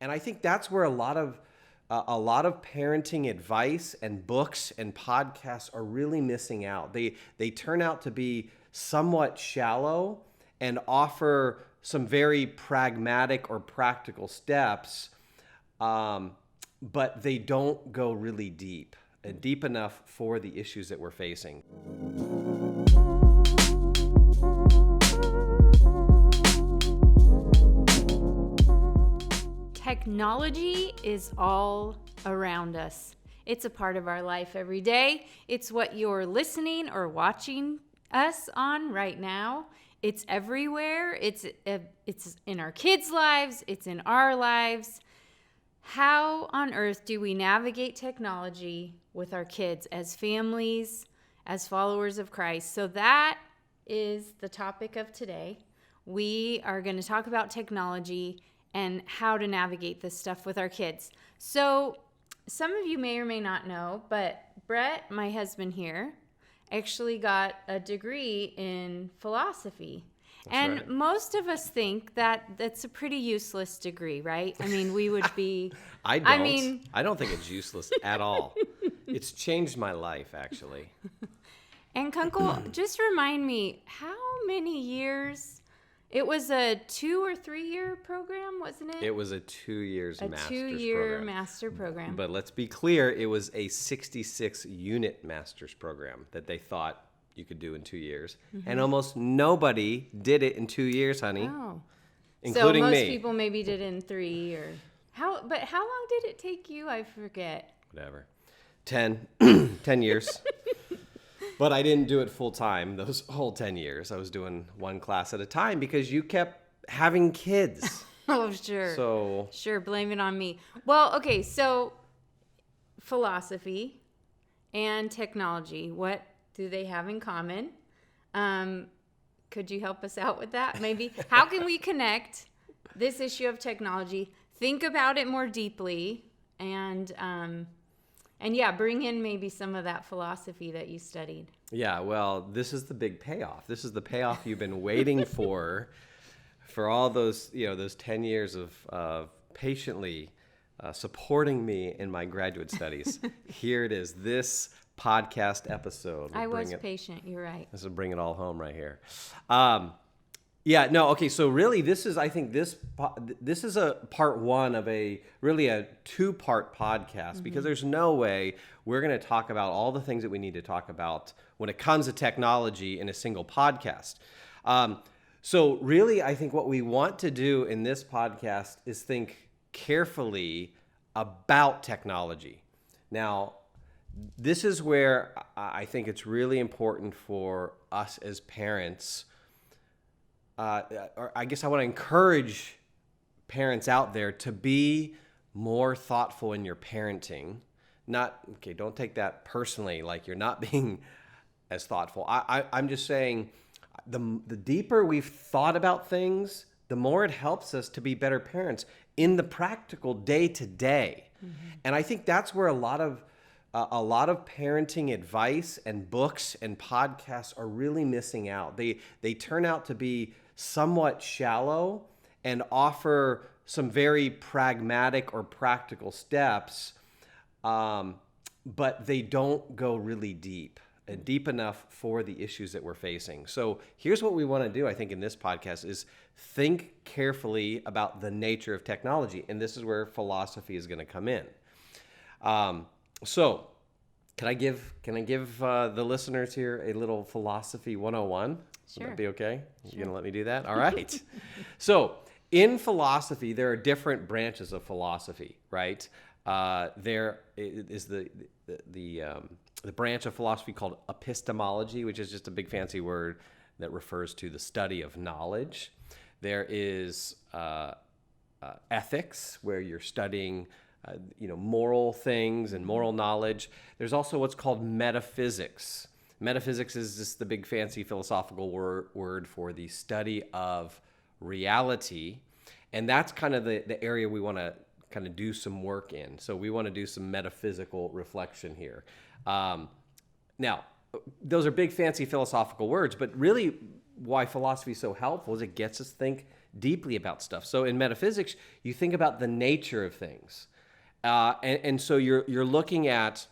And I think that's where a lot of parenting advice and books and podcasts are really missing out. They turn out to be somewhat shallow and offer some very pragmatic or practical steps, but they don't go really deep enough for the issues that we're facing. Technology is all around us. It's a part of our life every day. It's what you're listening or watching us on right now. It's everywhere. It's in our kids' lives. It's in our lives. How on earth do we navigate technology with our kids as families, as followers of Christ? So that is the topic of today. We are going to talk about technology and how to navigate this stuff with our kids. So some of you may or may not know, but Brett, my husband here, actually got a degree in philosophy. That's right. Most of us think that that's a pretty useless degree, right? I mean, we would be... I don't think it's useless at all. It's changed my life, actually. And Kunkel, just remind me, how many years... It was a 2 or 3 year program, wasn't it? It was a 2 years master's program. A 2 year master program. But let's be clear, it was a 66 unit master's program that they thought you could do in 2 years. Mm-hmm. And almost nobody did it in 2 years, honey. Oh. Including me. So most people maybe did it in 3 or... But how long did it take you? I forget. Whatever. 10 years. But I didn't do it full time those whole 10 years. I was doing one class at a time because you kept having kids. Oh, sure. So sure, blame it on me. Well, okay, so philosophy and technology, what do they have in common? Could you help us out with that? Maybe how can we connect this issue of technology, think about it more deeply, and yeah, bring in maybe some of that philosophy that you studied. Yeah, well, this is the big payoff. This is the payoff you've been waiting for all those 10 years of patiently supporting me in my graduate studies. Here it is, this podcast episode. I was patient, you're right. This will bring it all home right here. So really this is a part one of a 2-part podcast, because there's no way we're going to talk about all the things that we need to talk about when it comes to technology in a single podcast. So really, I think what we want to do in this podcast is think carefully about technology. Now, this is where I think it's really important for us as parents, or I guess I want to encourage parents out there to be more thoughtful in your parenting. Don't take that personally, like you're not being as thoughtful. I'm just saying the deeper we've thought about things, the more it helps us to be better parents in the practical day-to-day. Mm-hmm. And I think that's where a lot of parenting advice and books and podcasts are really missing out. They turn out to be somewhat shallow and offer some very pragmatic or practical steps, but they don't go really deep enough for the issues that we're facing. So here's what we want to do, I think, in this podcast is think carefully about the nature of technology. And this is where philosophy is going to come in. So can I give the listeners here a little philosophy 101? Sure. Would that be okay? Sure. You going to let me do that? All right. So in philosophy, there are different branches of philosophy, right? There is the branch of philosophy called epistemology, which is just a big fancy word that refers to the study of knowledge. There is ethics, where you're studying moral things and moral knowledge. There's also what's called metaphysics. Metaphysics is just the big fancy philosophical word for the study of reality. And that's kind of the area we want to kind of do some work in. So we want to do some metaphysical reflection here. Now, those are big fancy philosophical words, but really why philosophy is so helpful is it gets us deeply about stuff. So in metaphysics, you think about the nature of things. And so you're looking at,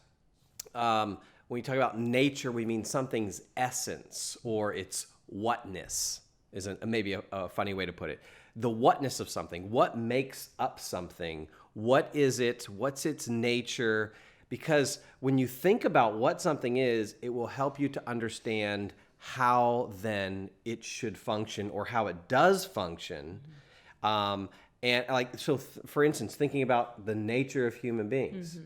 when we talk about nature, we mean something's essence or its whatness, is maybe a funny way to put it. The whatness of something, what makes up something, what is it, what's its nature? Because when you think about what something is, it will help you to understand how then it should function or how it does function. And like, so for instance, thinking about the nature of human beings.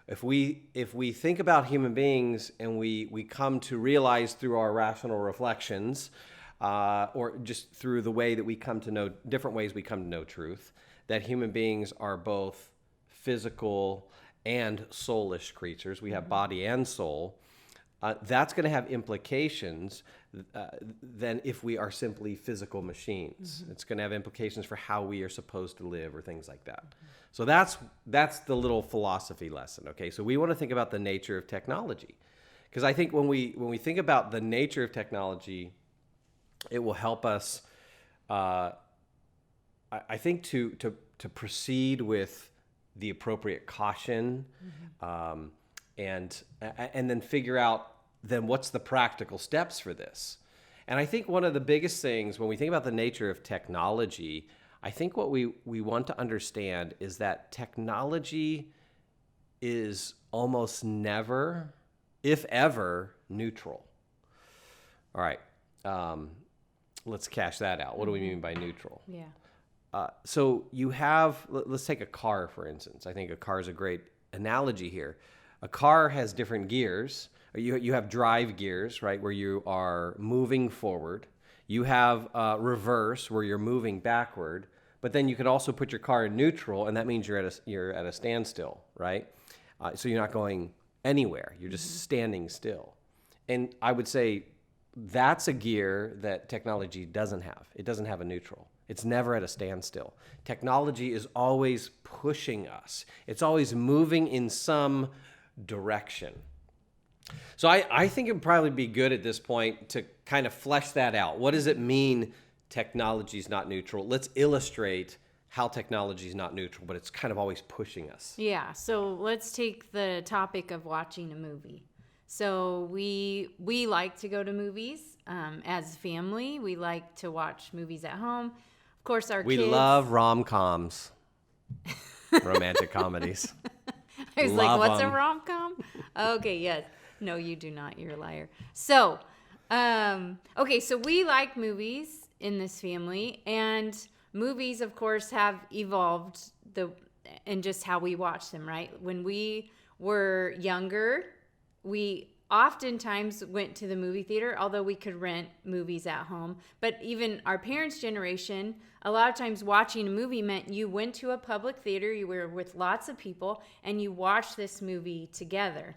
If we think about human beings and we come to realize through our rational reflections, or just through the way that we come to know, different ways we come to know truth, that human beings are both physical and soulish creatures. We have body and soul. That's going to have implications than if we are simply physical machines. It's going to have implications for how we are supposed to live or things like that. So that's the little philosophy lesson. Okay, so we want to think about the nature of technology, because I think when we think about the nature of technology, it will help us, I think, to proceed with the appropriate caution, and then figure out then what's the practical steps for this. And I think one of the biggest things when we think about the nature of technology, I think what we want to understand is that technology is almost never, if ever, neutral. All right. Let's cash that out. What do we mean by neutral? Yeah. So you have, let's take a car, for instance. I think a car is a great analogy here. A car has different gears. You have drive gears, right, where you are moving forward. You have reverse, where you're moving backward. But then you could also put your car in neutral, and that means you're at a standstill, right? So you're not going anywhere. You're just standing still. And I would say that's a gear that technology doesn't have. It doesn't have a neutral. It's never at a standstill. Technology is always pushing us. It's always moving in some direction. So I think it would probably be good at this point to kind of flesh that out. What does it mean technology is not neutral? Let's illustrate how technology is not neutral, but it's kind of always pushing us. Yeah, so let's take the topic of watching a movie. So we like to go to movies as a family. We like to watch movies at home. Of course, our We kids... love rom-coms, romantic comedies. I was Love like, what's 'em. a rom-com? Okay, yes. No, you do not. You're a liar. So, okay, so we like movies in this family, and movies, of course, have evolved in just how we watch them, right? When we were younger, we oftentimes went to the movie theater, although we could rent movies at home. But even our parents' generation, a lot of times watching a movie meant you went to a public theater, you were with lots of people, and you watched this movie together.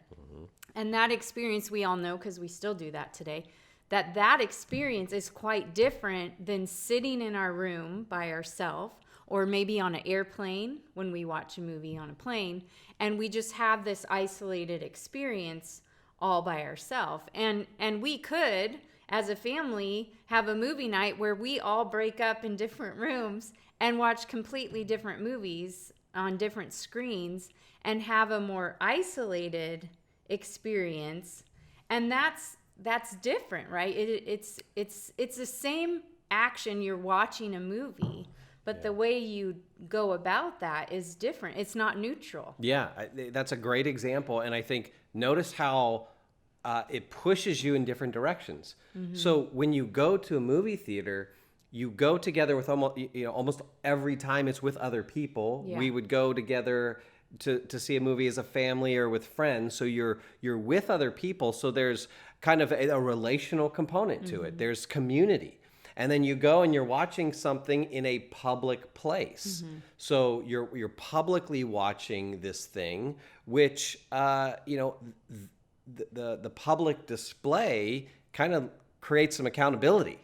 And that experience, we all know, because we still do that today, that experience is quite different than sitting in our room by ourselves, or maybe on an airplane when we watch a movie on a plane, and we just have this isolated experience all by ourselves. And we could, as a family, have a movie night where we all break up in different rooms and watch completely different movies on different screens and have a more isolated experience. And that's different, right? It's the same action. You're watching a movie, but the way you go about that is different. It's not neutral. Yeah, that's a great example. And I think notice how it pushes you in different directions. So when you go to a movie theater, you go together with almost every time it's with other people. Yeah. We would go together to see a movie as a family or with friends. So you're with other people. So there's kind of a relational component to it. There's community. And then you go and you're watching something in a public place. So you're publicly watching this thing, which the public display kind of creates some accountability.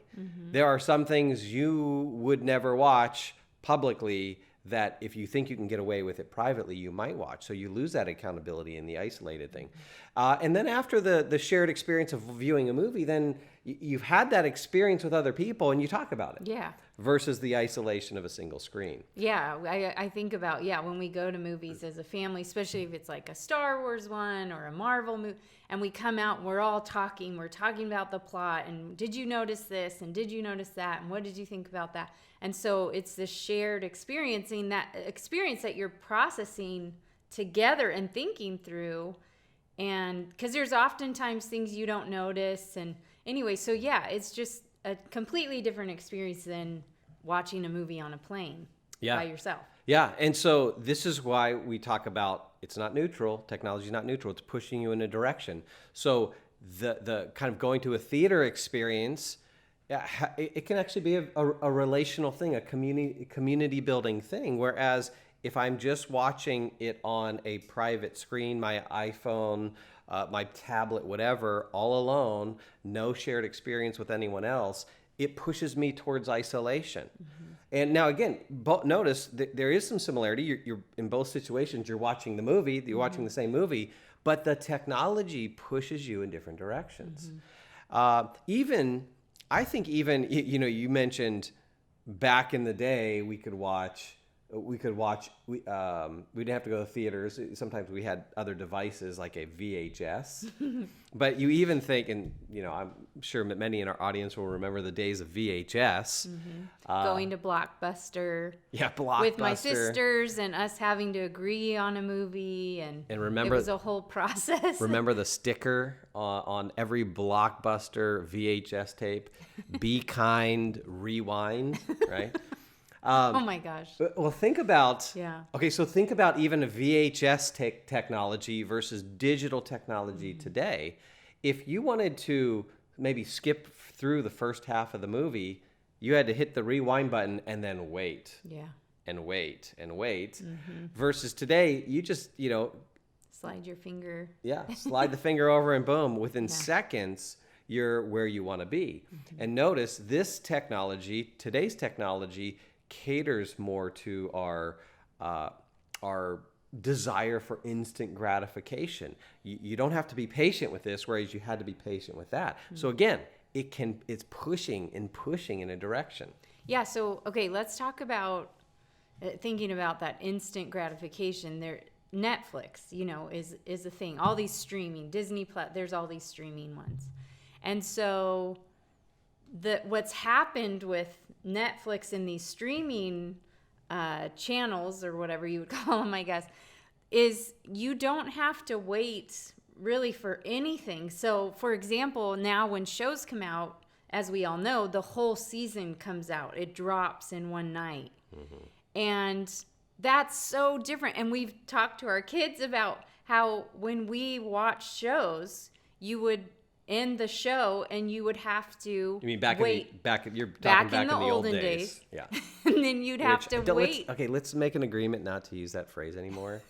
There are some things you would never watch publicly that if you think you can get away with it privately, you might watch. So you lose that accountability in the isolated thing. And then after the shared experience of viewing a movie, then you've had that experience with other people and you talk about it. Yeah. versus the isolation of a single screen. Yeah, I think about, when we go to movies as a family, especially if it's like a Star Wars one or a Marvel movie, and we come out and we're all talking. We're talking about the plot, and did you notice this, and did you notice that, and what did you think about that? And so it's this shared experience that you're processing together and thinking through. And because there's oftentimes things you don't notice. And anyway, so it's just a completely different experience than watching a movie on a plane by yourself. Yeah. And so this is why we talk about it's not neutral. Technology is not neutral. It's pushing you in a direction. So the kind of going to a theater experience, it can actually be a relational thing, a community building thing. Whereas if I'm just watching it on a private screen, my iPhone, my tablet, whatever, all alone, no shared experience with anyone else, it pushes me towards isolation. Mm-hmm. And now again, notice that there is some similarity. You're in both situations, you're watching the movie, you're watching the same movie, but the technology pushes you in different directions. Mm-hmm. I think you mentioned back in the day we didn't have to go to theaters. Sometimes we had other devices like a VHS. But you even think, and I'm sure many in our audience will remember the days of VHS. Mm-hmm. Going to Blockbuster. Yeah, Blockbuster. With my sisters and us having to agree on a movie. And remember, it was a whole process. Remember the sticker on every Blockbuster VHS tape? Be kind, rewind, right? Oh my gosh. Well, think about think about even a VHS technology versus digital technology today. If you wanted to maybe skip through the first half of the movie, you had to hit the rewind button and then wait. Yeah. And wait and wait. Mm-hmm. Versus today, you just, slide your finger. Yeah, slide the finger over and boom, within seconds you're where you want to be. Mm-hmm. And notice today's technology caters more to our desire for instant gratification. You don't have to be patient with this, whereas you had to be patient with that. Mm-hmm. So again, it's pushing in a direction. Yeah. So let's talk about thinking about that instant gratification. Netflix, is a thing. All these streaming, Disney Plus. There's all these streaming ones, and so what's happened with Netflix and these streaming channels, or whatever you would call them, I guess, is you don't have to wait really for anything. So, for example, now when shows come out, as we all know, the whole season comes out. It drops in one night. Mm-hmm. And that's so different. And we've talked to our kids about how when we watch shows, you would end the show and you would have to wait. Back in the olden days. Yeah. And then you'd have to wait. Let's make an agreement not to use that phrase anymore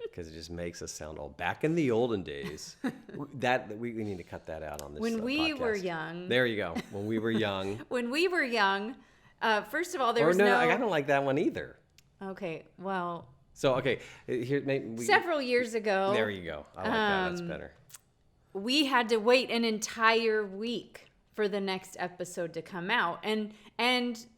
because it just makes us sound old. Back in the olden days. We need to cut that out on this When we podcast. were young. There you go. When we were young. When we were young, first of all, there was no... I don't like that one either. Okay, well... So, here... several years ago... There you go. I like that. That's better. We had to wait an entire week for the next episode to come out. And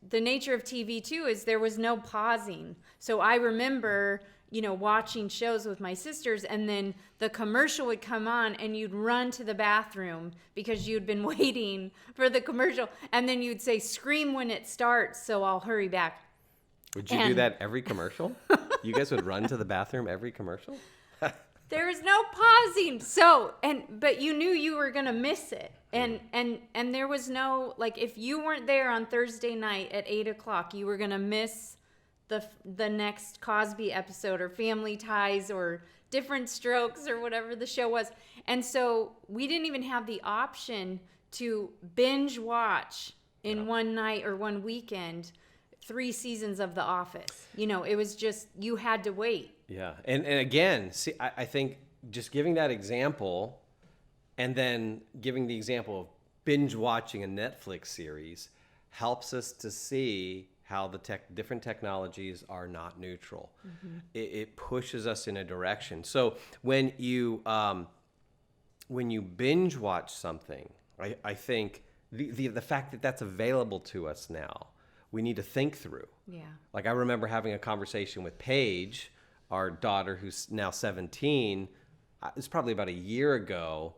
the nature of TV too is there was no pausing. So I remember, watching shows with my sisters, and then the commercial would come on and you'd run to the bathroom because you'd been waiting for the commercial. And then you'd say, scream when it starts, so I'll hurry back. Would you do that every commercial? You guys would run to the bathroom every commercial? There was no pausing. But you knew you were going to miss it. And there was no, if you weren't there on Thursday night at 8:00, you were going to miss the next Cosby episode or Family Ties or Different Strokes or whatever the show was. And so we didn't even have the option to binge watch in one night or one weekend 3 seasons of The Office. It was just, you had to wait. Yeah. And again, see, I think just giving that example and then giving the example of binge watching a Netflix series helps us to see how the different technologies are not neutral. Mm-hmm. It pushes us in a direction. So when you binge watch something, I think the fact that that's available to us now, we need to think through. Yeah. Like I remember having a conversation with Paige, our daughter who's now 17. It's probably about a year ago,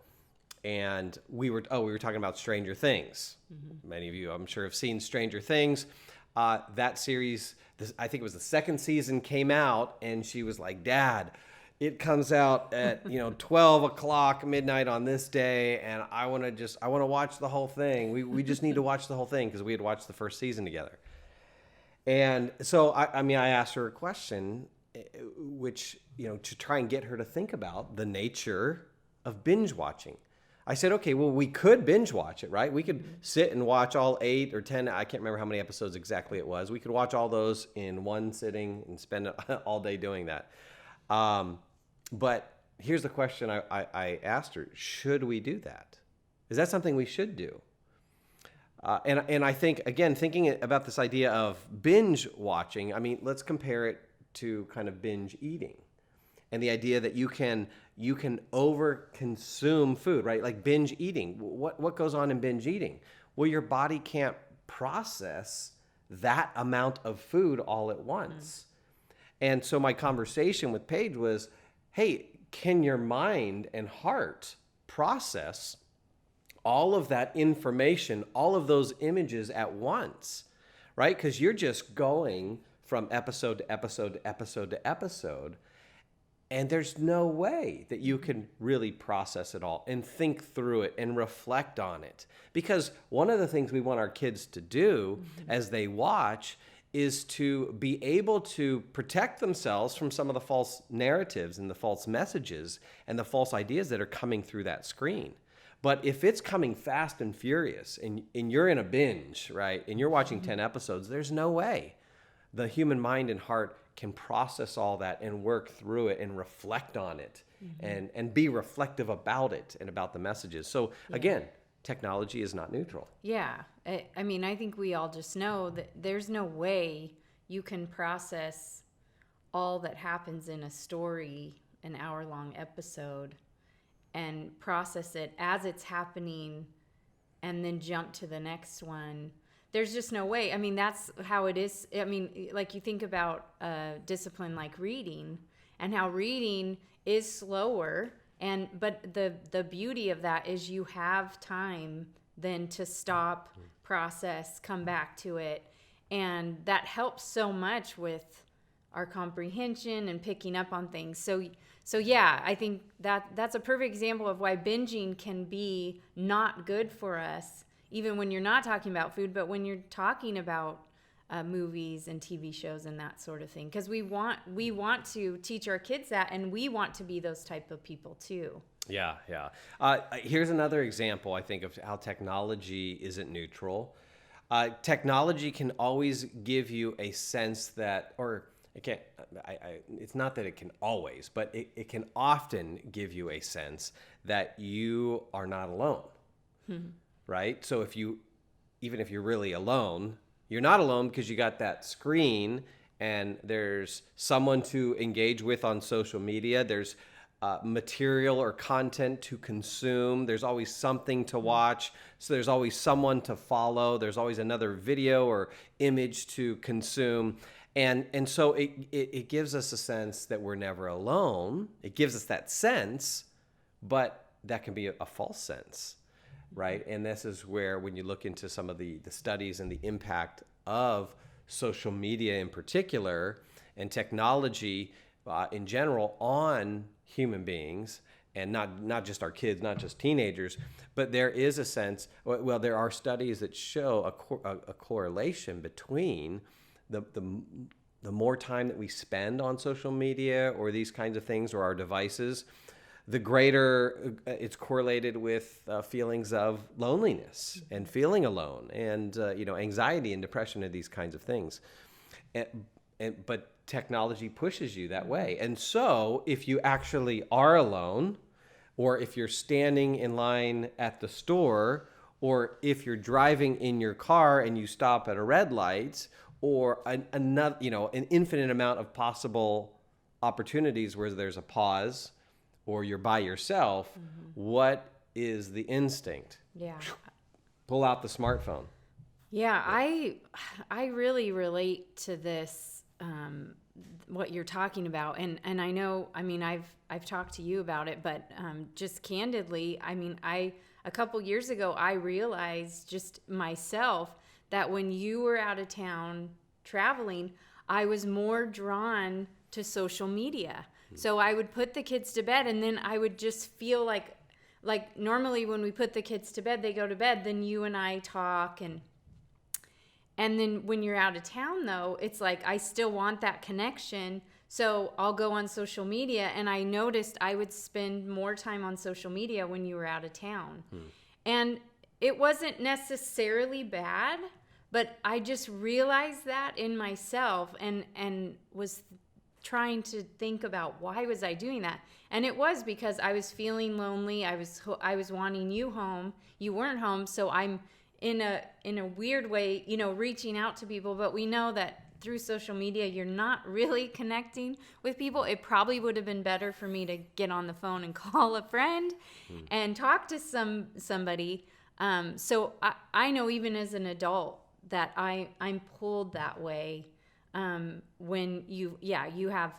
and we were talking about Stranger Things. Mm-hmm. Many of you, I'm sure, have seen Stranger Things. That series, I think it was the second season, came out, and she was like, "Dad, it comes out at 12 o'clock midnight on this day, and I want to watch the whole thing. We just need to watch the whole thing," because we had watched the first season together. And so I asked her a question, which to try and get her to think about the nature of binge watching. I said, okay, well, we could binge watch it, right? We could sit and watch all 8 or 10. I can't remember how many episodes exactly it was. We could watch all those in one sitting and spend all day doing that. But here's the question I asked her: should we do that? Is that something we should do? And I think, again, thinking about this idea of binge watching, let's compare it to kind of binge eating, and the idea that you can over consume food, right? Like binge eating. What goes on in binge eating? Well, your body can't process that amount of food all at once. And so my conversation with Paige was, hey, can your mind and heart process all of that information, all of those images at once, right? Because you're just going from episode to episode to episode to episode, and there's no way that you can really process it all and think through it and reflect on it. Because one of the things we want our kids to do as they watch is to be able to protect themselves from some of the false narratives and the false messages and the false ideas that are coming through that screen. But if it's coming fast and furious and you're in a binge, right, and you're watching 10 episodes, there's no way the human mind and heart can process all that and work through it and reflect on it and be reflective about it and about the messages. So again, technology is not neutral. Yeah. I think we all just know that there's no way you can process all that happens in a story, an hour-long episode, and process it as it's happening and then jump to the next one. There's just no way. That's how it is. Like you think about discipline like reading, and how reading is slower, but the beauty of that is you have time then to stop, process, come back to it, and that helps so much with our comprehension and picking up on things. So yeah, I think that's a perfect example of why binging can be not good for us, even when you're not talking about food, but when you're talking about movies and TV shows and that sort of thing. Because we want to teach our kids that, and we want to be those type of people too. Yeah. Here's another example, I think, of how technology isn't neutral. Technology can always give you a sense that, or it can't, it's not that it can always, but it can often give you a sense that you are not alone, right? So even if you're really alone, you're not alone because you got that screen and there's someone to engage with on social media. There's material or content to consume. There's always something to watch. So there's always someone to follow. There's always another video or image to consume. And so it gives us a sense that we're never alone. It gives us that sense, but that can be a false sense, right? And this is where, when you look into some of the studies and the impact of social media in particular and technology in general on human beings, and not just our kids, not just teenagers, but there is a sense, well, there are studies that show a correlation between the more time that we spend on social media or these kinds of things or our devices, the greater it's correlated with feelings of loneliness and feeling alone and anxiety and depression and these kinds of things. But technology pushes you that way. And so if you actually are alone, or if you're standing in line at the store, or if you're driving in your car and you stop at a red light, or an infinite amount of possible opportunities where there's a pause, or you're by yourself, what is the instinct? Yeah. Pull out the smartphone. Yeah, I really relate to this, what you're talking about, and I know, I mean, I've talked to you about it, but just candidly, I mean, a couple years ago I realized just myself that when you were out of town traveling, I was more drawn to social media. So I would put the kids to bed, and then I would just feel like normally when we put the kids to bed, they go to bed, then you and I talk, and then when you're out of town, though, it's like I still want that connection. So I'll go on social media, and I noticed I would spend more time on social media when you were out of town. And it wasn't necessarily bad, but I just realized that in myself, and was trying to think about why was I doing that. And it was because I was feeling lonely. I was wanting you home. You weren't home, so I'm in a weird way, reaching out to people, but we know that through social media you're not really connecting with people. It probably would have been better for me to get on the phone and call a friend and talk to somebody. So I know even as an adult that I'm pulled that way when you have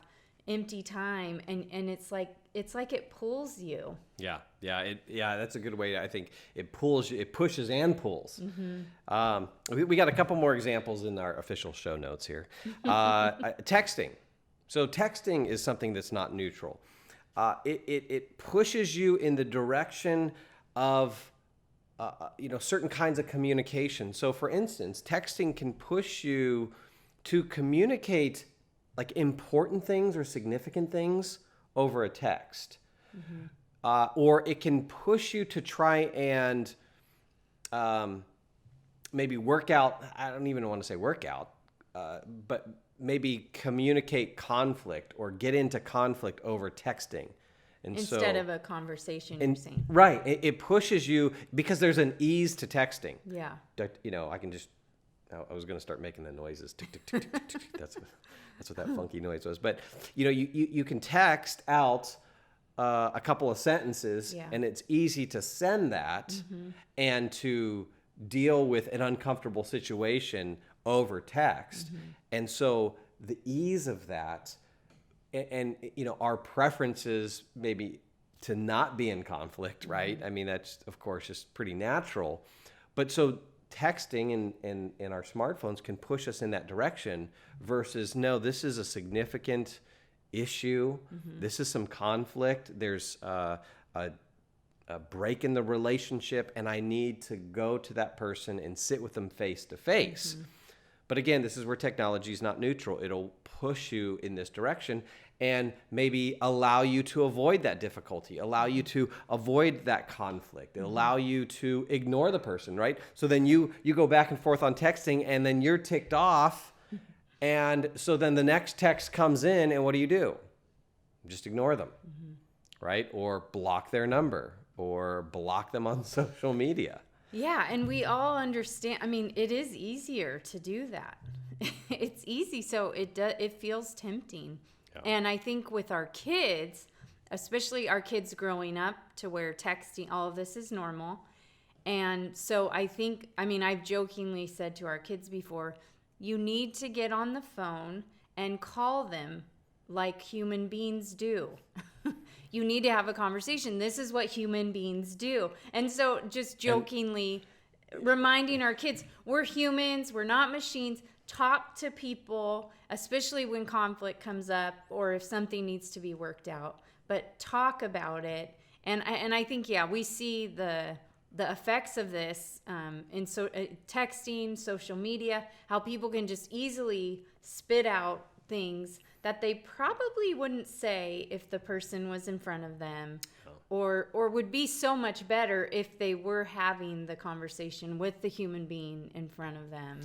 empty time, and it's like it pulls you. Yeah, that's a good way. I think it pulls you, it pushes and pulls. We got a couple more examples in our official show notes here. Texting. So texting is something that's not neutral. It pushes you in the direction of certain kinds of communication. So for instance, texting can push you to communicate like important things or significant things over a text. Or it can push you to try and maybe work out, I don't even want to say work out, but maybe communicate conflict or get into conflict over texting. And instead of a conversation, you're saying. Right. It pushes you because there's an ease to texting. Yeah. I can just, I was going to start making the noises. Tick, tick, tick, tick, tick, tick. That's what that funky noise was. But, you can text out a couple of sentences, and it's easy to send that and to deal with an uncomfortable situation over text. And so the ease of that and our preferences maybe to not be in conflict, right? I mean, that's, of course, just pretty natural. But so texting and our smartphones can push us in that direction versus, no, this is a significant issue. This is some conflict. There's a break in the relationship, and I need to go to that person and sit with them face to face. But again, this is where technology is not neutral. It'll push you in this direction and maybe allow you to avoid that difficulty, allow you to avoid that conflict, allow you to ignore the person, right? So then you go back and forth on texting, and then you're ticked off. And so then the next text comes in, and what do? Just ignore them, right? Or block their number or block them on social media. Yeah, and we all understand. I mean, it is easier to do that. It's easy, so it feels tempting. Yeah. And I think with our kids, especially our kids growing up to where texting, all of this is normal. And so I've jokingly said to our kids before, you need to get on the phone and call them like human beings do. You need to have a conversation. This is what human beings do. And so just jokingly reminding our kids, we're humans, we're not machines. Talk to people, especially when conflict comes up or if something needs to be worked out. But talk about it. And I think, we see the effects of this in texting, social media, how people can just easily spit out things that they probably wouldn't say if the person was in front of them, or would be so much better if they were having the conversation with the human being in front of them.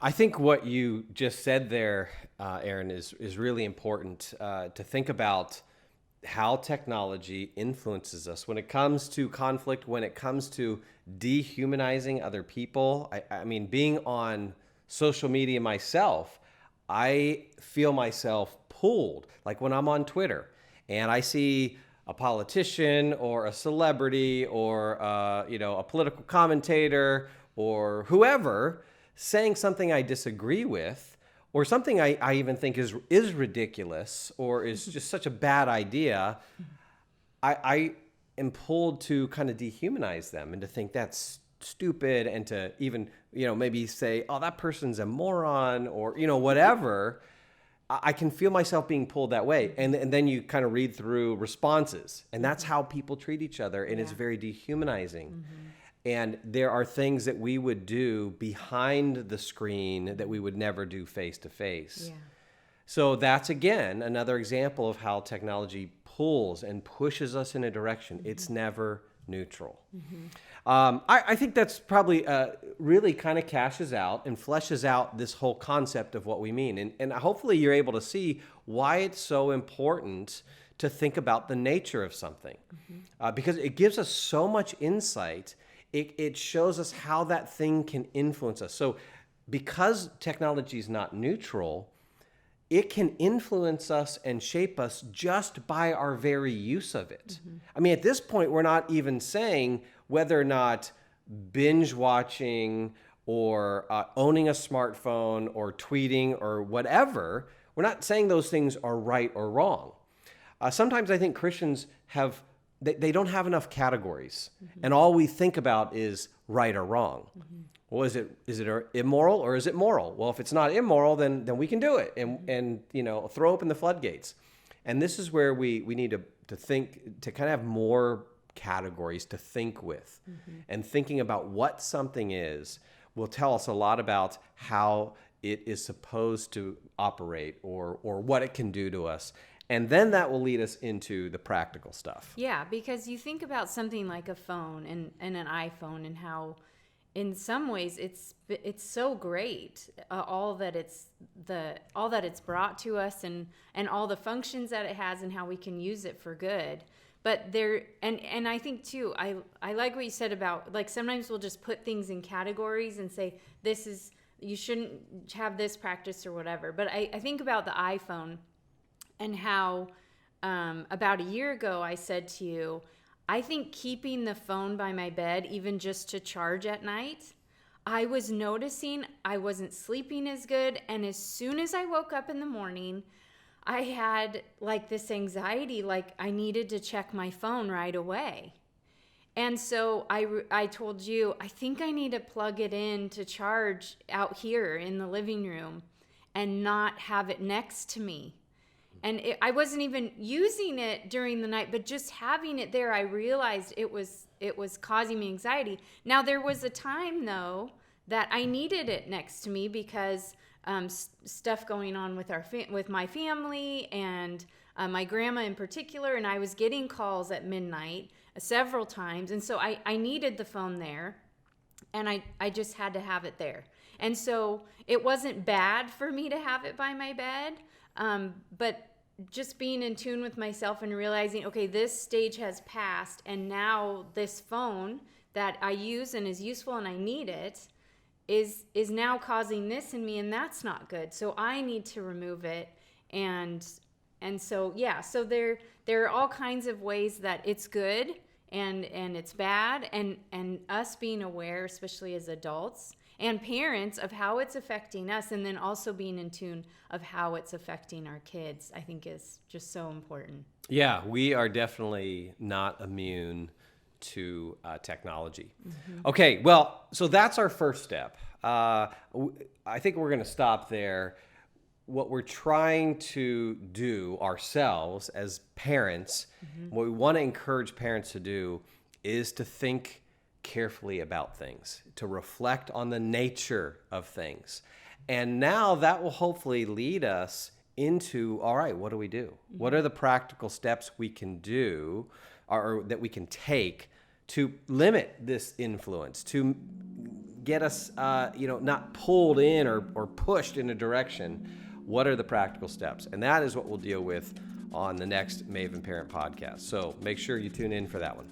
I think what you just said there, Erin, is really important to think about how technology influences us when it comes to conflict, when it comes to dehumanizing other people. I mean, being on social media myself, I feel myself pulled. Like when I'm on Twitter and I see a politician or a celebrity or a political commentator or whoever saying something I disagree with, or something I even think is ridiculous or is just such a bad idea, I am pulled to kind of dehumanize them and to think that's stupid, and to even, maybe say, oh, that person's a moron, or, whatever. I can feel myself being pulled that way. And then you kind of read through responses, and that's how people treat each other. And it's very dehumanizing. Mm-hmm. And there are things that we would do behind the screen that we would never do face to face. So that's, again, another example of how technology pulls and pushes us in a direction. Mm-hmm. It's never neutral. Mm-hmm. I think that's probably really kind of cashes out and fleshes out this whole concept of what we mean. And hopefully you're able to see why it's so important to think about the nature of something. Mm-hmm. Because it gives us so much insight. It shows us how that thing can influence us. So because technology is not neutral, it can influence us and shape us just by our very use of it. Mm-hmm. I mean, at this point, we're not even saying whether or not binge watching or owning a smartphone or tweeting or whatever, we're not saying those things are right or wrong. Sometimes I think Christians they don't have enough categories, mm-hmm. and all we think about is right or wrong. Mm-hmm. Well, is it immoral or is it moral? Well, if it's not immoral, then we can do it and throw open the floodgates. And this is where we need to think, to kind of have more categories to think with. Mm-hmm. And thinking about what something is will tell us a lot about how it is supposed to operate or what it can do to us. And then that will lead us into the practical stuff. Yeah, because you think about something like a phone and an iPhone, and how in some ways it's so great, all that it's brought to us, and all the functions that it has, and how we can use it for good. But and I think too, I like what you said about, like, sometimes we'll just put things in categories and say, you shouldn't have this practice or whatever. But I think about the iPhone, and how about a year ago I said to you, I think keeping the phone by my bed, even just to charge at night, I was noticing I wasn't sleeping as good. And as soon as I woke up in the morning, I had like this anxiety, like I needed to check my phone right away. And so I told you, I think I need to plug it in to charge out here in the living room and not have it next to me. And I wasn't even using it during the night, but just having it there, I realized it was causing me anxiety. Now, there was a time, though, that I needed it next to me because stuff going on with my family and my grandma in particular, and I was getting calls at midnight several times, and so I needed the phone there, and I just had to have it there. And so it wasn't bad for me to have it by my bed, but just being in tune with myself and realizing, okay, this stage has passed, and now this phone that I use and is useful and I need it is now causing this in me, and that's not good. So I need to remove it. And so, yeah, so there are all kinds of ways that it's good and it's bad, and us being aware, especially as adults and parents, of how it's affecting us, and then also being in tune of how it's affecting our kids, I think is just so important. Yeah, we are definitely not immune to technology. Mm-hmm. Okay, well, so that's our first step. I think we're going to stop there. What we're trying to do ourselves as parents, mm-hmm. what we want to encourage parents to do, is to think carefully about things, to reflect on the nature of things. And now that will hopefully lead us into, all right, what do we do? Mm-hmm. What are the practical steps we can do or that we can take to limit this influence, to get us not pulled in or pushed in a direction? What are the practical steps? And that is what we'll deal with on the next Maven Parent podcast. So make sure you tune in for that one.